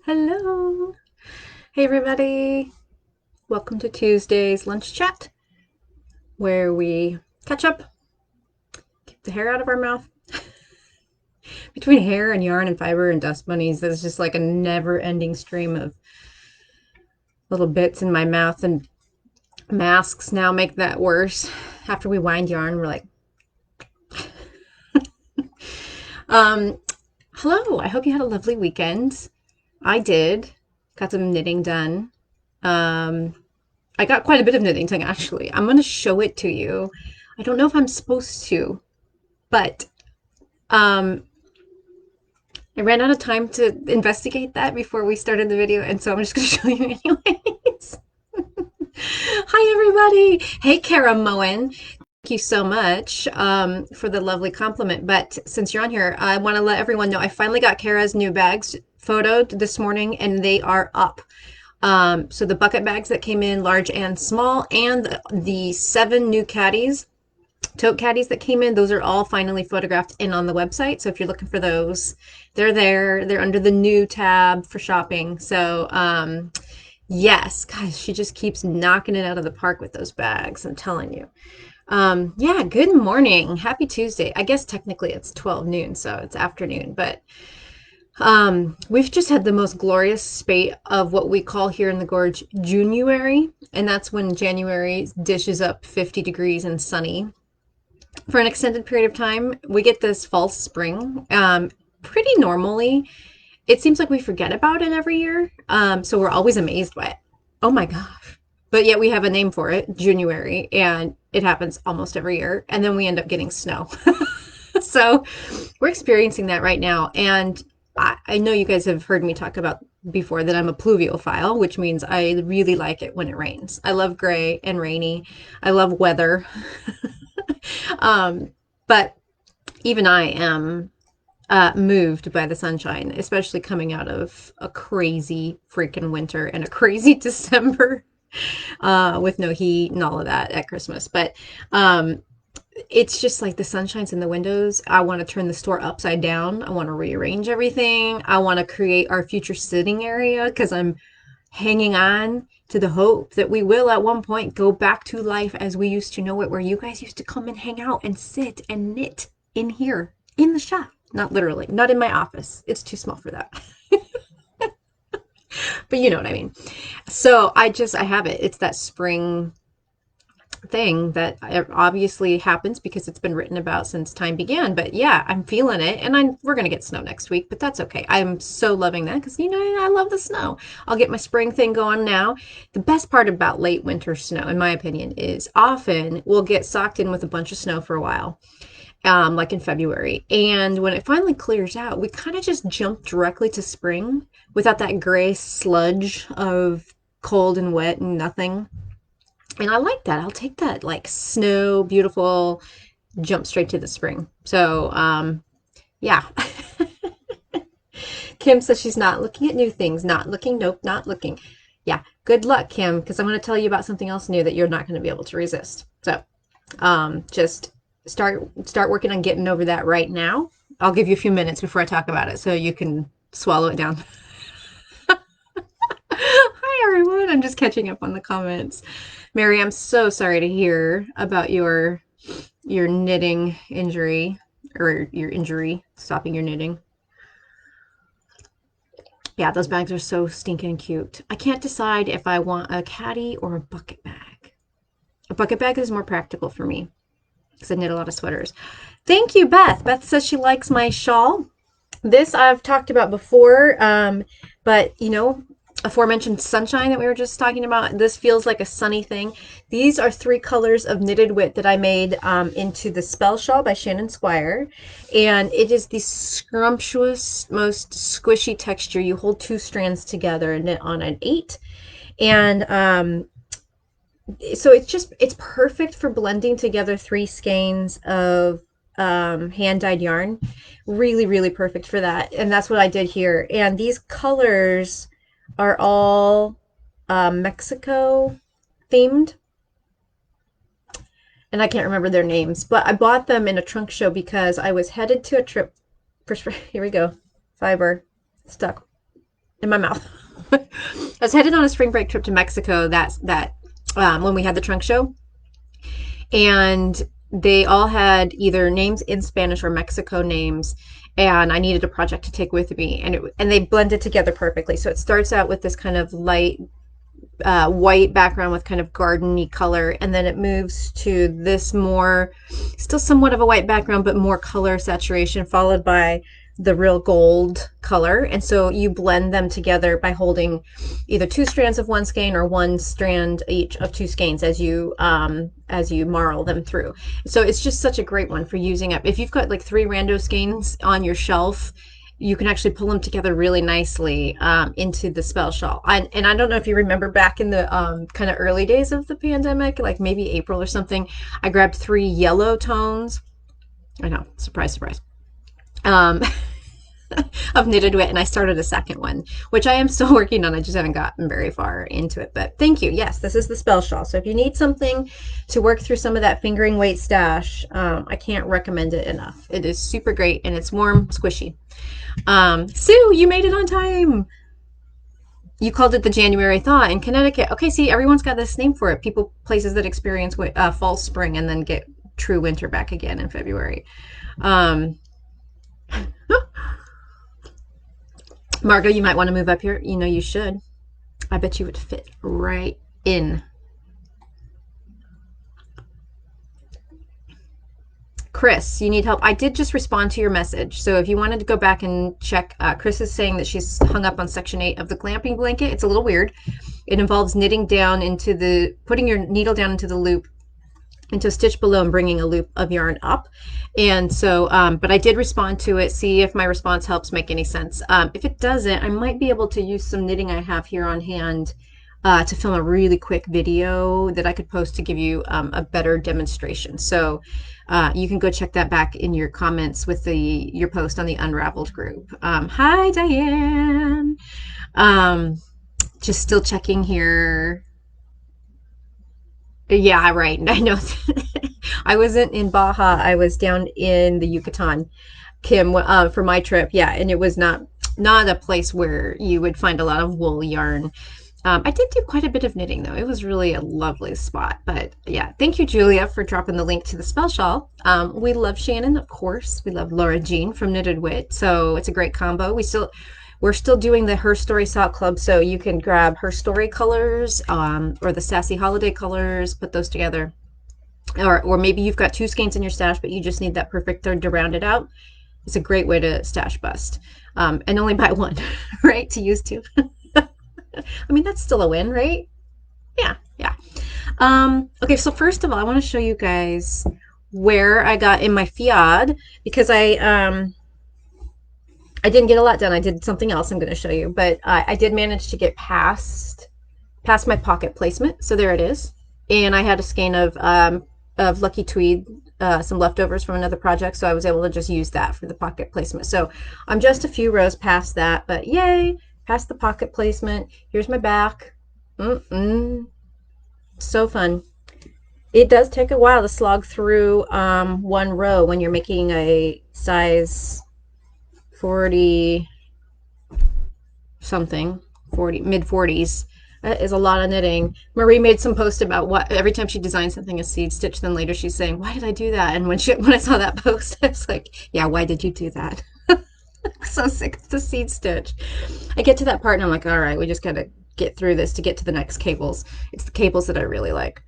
Hello. Hey, everybody. Welcome to Tuesday's lunch chat where we catch up, keep the hair out of our mouth. Between hair and yarn and fiber and dust bunnies, there's just like a never ending stream of little bits in my mouth, and masks now make that worse. After we wind yarn, we're like, um, hello. I hope you had a lovely weekend. I did. Got some knitting done. Um, I got quite a bit of knitting done actually. I'm going to show it to you. I don't know if I'm supposed to, but um, I ran out of time to investigate that before we started the video, and so I'm just going to show you anyways. Hi, everybody. Hey, Kara Moen. Thank you so much for the lovely compliment. But since you're on here, I want to let everyone know I finally got Kara's new bags photoed this morning, and they are up. So the bucket bags that came in, large and small, and the 7 new caddies, tote caddies that came in, those are all finally photographed and on the website. So if you're looking for those, they're there. They're under the new tab for shopping. So yes, guys, she just keeps knocking it out of the park with those bags. I'm telling you. Yeah, good morning. Happy Tuesday. I guess technically it's 12 noon, so it's afternoon, but we've just had the most glorious spate of what we call here in the gorge January, and that's when January dishes up 50 degrees and sunny for an extended period of time. We get this false spring pretty normally. It seems like we forget about it every year, so we're always amazed by it. Oh my gosh. But yet we have a name for it, January, and it happens almost every year. And then we end up getting snow. So we're experiencing that right now. And I know you guys have heard me talk about before that I'm a pluviophile, which means I really like it when it rains. I love gray and rainy. I love weather. But even I am moved by the sunshine, especially coming out of a crazy freaking winter and a crazy December with no heat and all of that at Christmas. But it's just like the sunshine's in the windows. I want to turn the store upside down. I want to rearrange everything. I want to create our future sitting area because I'm hanging on to the hope that we will at one point go back to life as we used to know it, where you guys used to come and hang out and sit and knit in here in the shop. Not literally, not in my office. It's too small for that. But you know what I mean. So I have it. It's that spring thing that obviously happens because it's been written about since time began. But yeah, I'm feeling it, and we're gonna get snow next week, but that's okay. I'm so loving that because I love the snow. I'll get my spring thing going now. The best part about late winter snow, in my opinion, is often we'll get socked in with a bunch of snow for a while. Like in February. And when it finally clears out, we kind of just jump directly to spring without that gray sludge of cold and wet and nothing. And I like that. I'll take that like snow, beautiful, jump straight to the spring. So, yeah. Kim says she's not looking at new things. Not looking. Nope, not looking. Yeah. Good luck, Kim, because I'm going to tell you about something else new that you're not going to be able to resist. So, just start working on getting over that right now. I'll give you a few minutes before I talk about it so you can swallow it down. Hi, everyone. I'm just catching up on the comments. Mary, I'm so sorry to hear about your knitting injury, or your injury stopping your knitting. Yeah, those bags are so stinking cute. I can't decide if I want a caddy or a bucket bag. A bucket bag is more practical for me because I knit a lot of sweaters. Thank you, Beth. Beth says she likes my shawl. This I've talked about before, but aforementioned sunshine that we were just talking about, this feels like a sunny thing. These are 3 colors of knitted wit that I made into the Spell Shawl by Shannon Squire, and it is the scrumptious, most squishy texture. You hold 2 strands together and knit on an 8, and so it's perfect for blending together 3 skeins of hand-dyed yarn. Really, really perfect for that. And that's what I did here. And these colors are all Mexico themed. And I can't remember their names, but I bought them in a trunk show because I was headed to a trip. Here we go. Fiber stuck. in my mouth. I was headed on a spring break trip to Mexico. When we had the trunk show, and they all had either names in Spanish or Mexico names, and I needed a project to take with me, and they blended together perfectly. So it starts out with this kind of light white background with kind of gardeny color, and then it moves to this more, still somewhat of a white background, but more color saturation, followed by the real gold color. And so you blend them together by holding either two strands of one skein or one strand each of two skeins as you marl them through. So it's just such a great one for using up. If you've got like three rando skeins on your shelf, you can actually pull them together really nicely into the spell shawl. And I don't know if you remember back in the kind of early days of the pandemic, like maybe April or something, I grabbed three yellow tones. I know, surprise, surprise. Um, of knitted wit, and I started a second one, which I am still working on. I just haven't gotten very far into it, but thank you. Yes, this is the spell shawl. So if you need something to work through some of that fingering weight stash, I can't recommend it enough. It is super great, and it's warm, squishy. Sue, you made it on time. You called it the January thaw in Connecticut. Okay, see, everyone's got this name for it. Places that experience fall spring and then get true winter back again in February. Margot, you might want to move up here. You know, you should. I bet you would fit right in. Chris, you need help. I did just respond to your message. So if you wanted to go back and check, Chris is saying that she's hung up on section 8 of the glamping blanket. It's a little weird. It involves knitting down putting your needle down into the loop, into a stitch below, and bringing a loop of yarn up. And so, but I did respond to it. See if my response helps make any sense. If it doesn't, I might be able to use some knitting I have here on hand to film a really quick video that I could post to give you a better demonstration. So you can go check that back in your comments with your post on the Unraveled group. Hi, Diane. Just still checking here. Yeah, right. I know. I wasn't in Baja. I was down in the Yucatan, Kim, for my trip. Yeah, and it was not a place where you would find a lot of wool yarn. I did do quite a bit of knitting, though. It was really a lovely spot. But yeah, thank you, Julia, for dropping the link to the spell shawl. We love Shannon, of course. We love Laura Jean from Knitted Wit. So it's a great combo. We're still doing the Her Story Sock Club, so you can grab Her Story colors or the Sassy Holiday colors, put those together. Or maybe you've got two skeins in your stash, but you just need that perfect third to round it out. It's a great way to stash bust. And only buy one, right, to use two. I mean, that's still a win, right? Yeah, yeah. Okay, so first of all, I want to show you guys where I got in my fiad, because I didn't get a lot done. I did something else I'm going to show you, but I did manage to get past my pocket placement. So there it is. And I had a skein of Lucky Tweed, some leftovers from another project, so I was able to just use that for the pocket placement. So I'm just a few rows past that, but yay, past the pocket placement. Here's my back. So fun. It does take a while to slog through one row when you're making a size 40 something, 40, mid 40s. That is a lot of knitting. Marie made some post about what every time she designs something a seed stitch, then later she's saying, why did I do that? And when I saw that post, I was like, yeah, why did you do that? So sick of the seed stitch. I get to that part and I'm like, all right, we just gotta get through this to get to the next cables. It's the cables that I really like.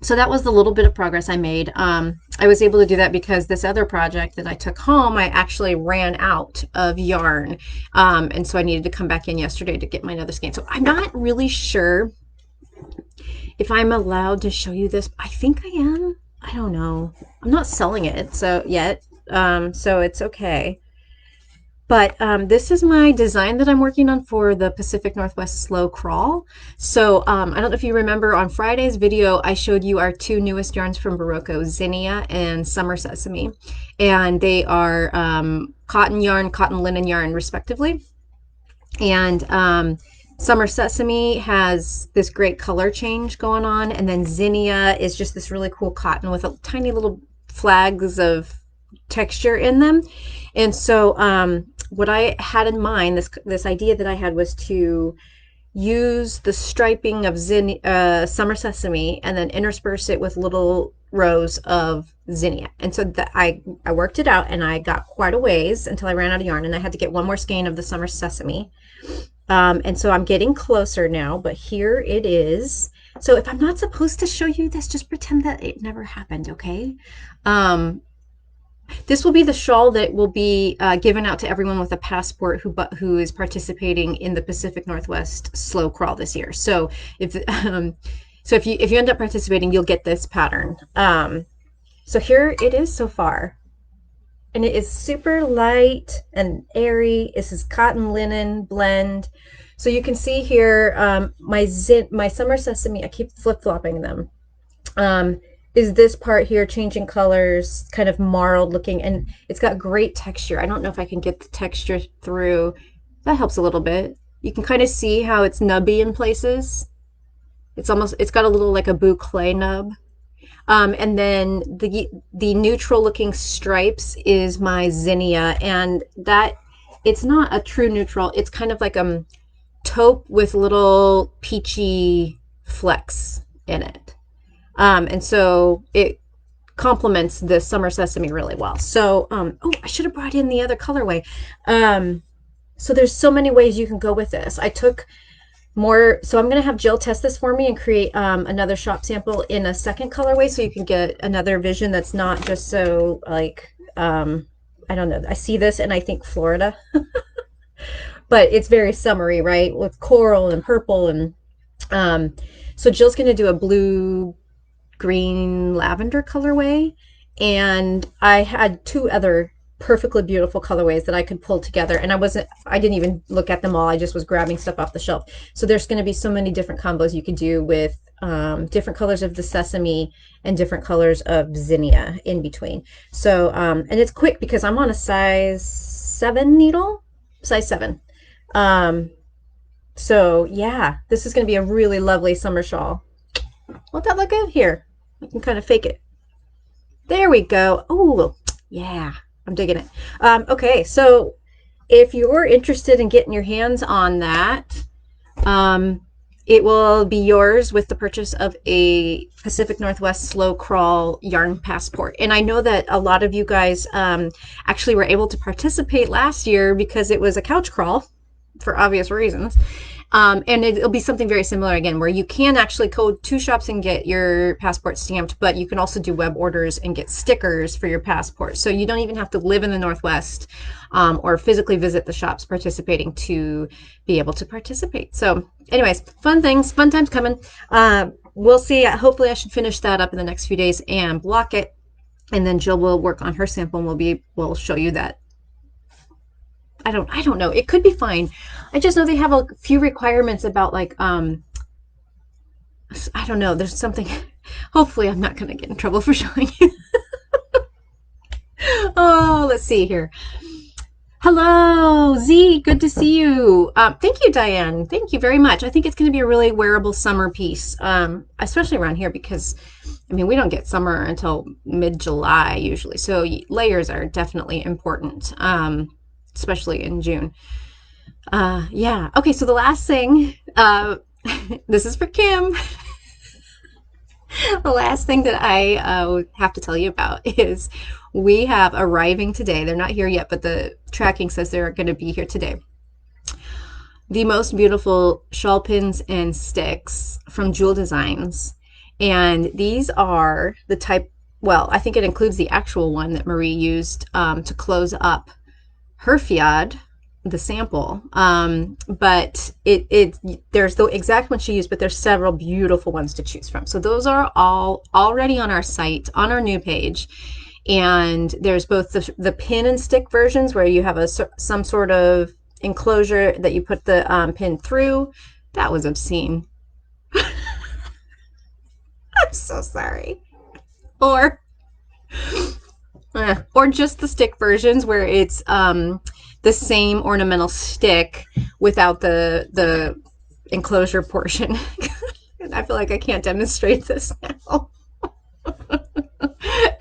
So that was the little bit of progress I made. I was able to do that because this other project that I took home, I actually ran out of yarn. And so I needed to come back in yesterday to get my other skein. So I'm not really sure if I'm allowed to show you this. I think I am. I don't know. I'm not selling it yet. So it's okay. But this is my design that I'm working on for the Pacific Northwest Slow Crawl. So I don't know if you remember on Friday's video, I showed you our two newest yarns from Barocco, Zinnia and Summer Sesame. And they are cotton yarn, cotton linen yarn, respectively. And Summer Sesame has this great color change going on. And then Zinnia is just this really cool cotton with tiny little flags of texture in them. And so what I had in mind, this idea that I had, was to use the striping of summer sesame and then intersperse it with little rows of zinnia. And so I worked it out, and I got quite a ways until I ran out of yarn, and I had to get one more skein of the summer sesame. And so I'm getting closer now, but here it is. So if I'm not supposed to show you this, just pretend that it never happened, okay? This will be the shawl that will be given out to everyone with a passport who is participating in the Pacific Northwest slow crawl this year. So if you end up participating, you'll get this pattern. So here it is so far, and it is super light and airy. This is cotton linen blend. So you can see here my summer sesame. I keep flip-flopping them. Is this part here changing colors, kind of marled looking, and it's got great texture. I don't know if I can get the texture through. That helps a little bit. You can kind of see how it's nubby in places. It's got a little like a boucle nub. And then the neutral looking stripes is my zinnia, and that it's not a true neutral. It's kind of like taupe with little peachy flecks in it. And so it complements the summer sesame really well. So, oh, I should have brought in the other colorway. So there's so many ways you can go with this. I took more, so I'm going to have Jill test this for me and create another shop sample in a second colorway, so you can get another vision that's not just so like, I don't know. I see this and I think Florida, but it's very summery, right? With coral and purple. And so Jill's going to do a blue, green, lavender colorway, and I had two other perfectly beautiful colorways that I could pull together, and I didn't even look at them all. I just was grabbing stuff off the shelf. So there's going to be so many different combos you could do with different colors of the sesame and different colors of zinnia in between. So and it's quick because I'm on a size 7 needle, size 7. So yeah, this is going to be a really lovely summer shawl. Won't that look good? Here, I can kind of fake it. There we go. Oh, yeah, I'm digging it. Okay, so if you're interested in getting your hands on that, it will be yours with the purchase of a Pacific Northwest slow crawl yarn passport. And I know that a lot of you guys actually were able to participate last year because it was a couch crawl for obvious reasons. And it'll be something very similar again, where you can actually go to shops and get your passport stamped, but you can also do web orders and get stickers for your passport. So you don't even have to live in the Northwest or physically visit the shops participating to be able to participate. So anyways, fun things, fun times coming. We'll see. Hopefully I should finish that up in the next few days and block it. And then Jill will work on her sample, and we'll show you that. I don't know. It could be fine. I just know they have a few requirements about like, I don't know. There's something, hopefully I'm not going to get in trouble for showing you. Oh, let's see here. Hello, Z. Good to see you. Thank you, Diane. Thank you very much. I think it's going to be a really wearable summer piece, especially around here because, I mean, we don't get summer until mid-July usually. So layers are definitely important. Especially in June. Yeah. Okay, so the last thing, this is for Kim. The last thing that I have to tell you about is we have arriving today. They're not here yet, but the tracking says they're going to be here today. The most beautiful shawl pins and sticks from Jewel Designs. And these are the type, well, I think it includes the actual one that Marie used to close up her fiad, the sample, but there's the exact one she used, but there's several beautiful ones to choose from. So those are all already on our site, on our new page, and there's both the pin and stick versions where you have some sort of enclosure that you put the pin through. That was obscene. I'm so sorry. Or just the stick versions where it's the same ornamental stick without the enclosure portion. I feel like I can't demonstrate this now.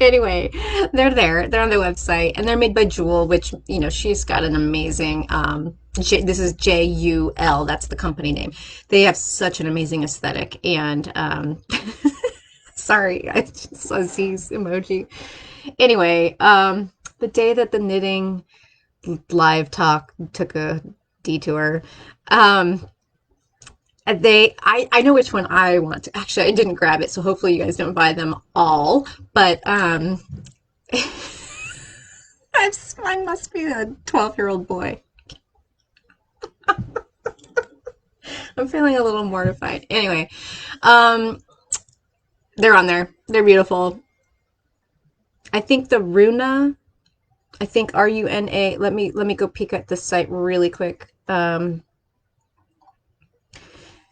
Anyway, they're there. They're on the website, and they're made by Jewel, which she's got an amazing. This is JUL. That's the company name. They have such an amazing aesthetic, and sorry, I just saw Z's emoji. Anyway, the day that the knitting live talk took a detour, um, I know which one I want to. Actually, I didn't grab it, so hopefully you guys don't buy them all. But I must be a 12-year-old boy. I'm feeling a little mortified. Anyway, um, they're on there. They're beautiful. I think the Runa. I think RUNA. Let me go peek at the site really quick.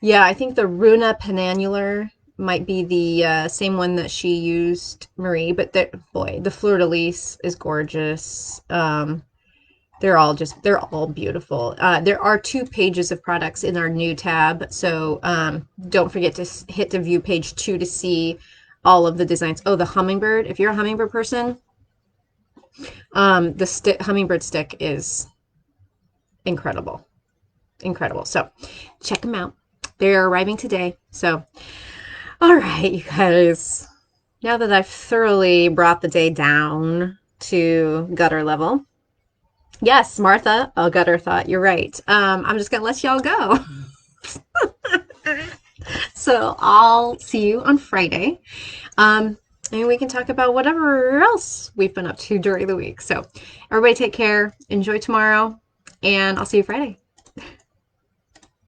Yeah, I think the Runa Penannular might be the same one that she used, Marie. But boy, the Fleur de Lis is gorgeous. They're all beautiful. There are 2 pages of products in our new tab, so don't forget to hit the view page 2 to see all of the designs. Oh, the hummingbird. If you're a hummingbird person, the hummingbird stick is incredible, incredible. So check them out. They're arriving today. So, all right, you guys. Now that I've thoroughly brought the day down to gutter level, yes, Martha, a gutter thought. You're right. I'm just gonna let y'all go. So I'll see you on Friday. And we can talk about whatever else we've been up to during the week. So everybody take care. Enjoy tomorrow. And I'll see you Friday.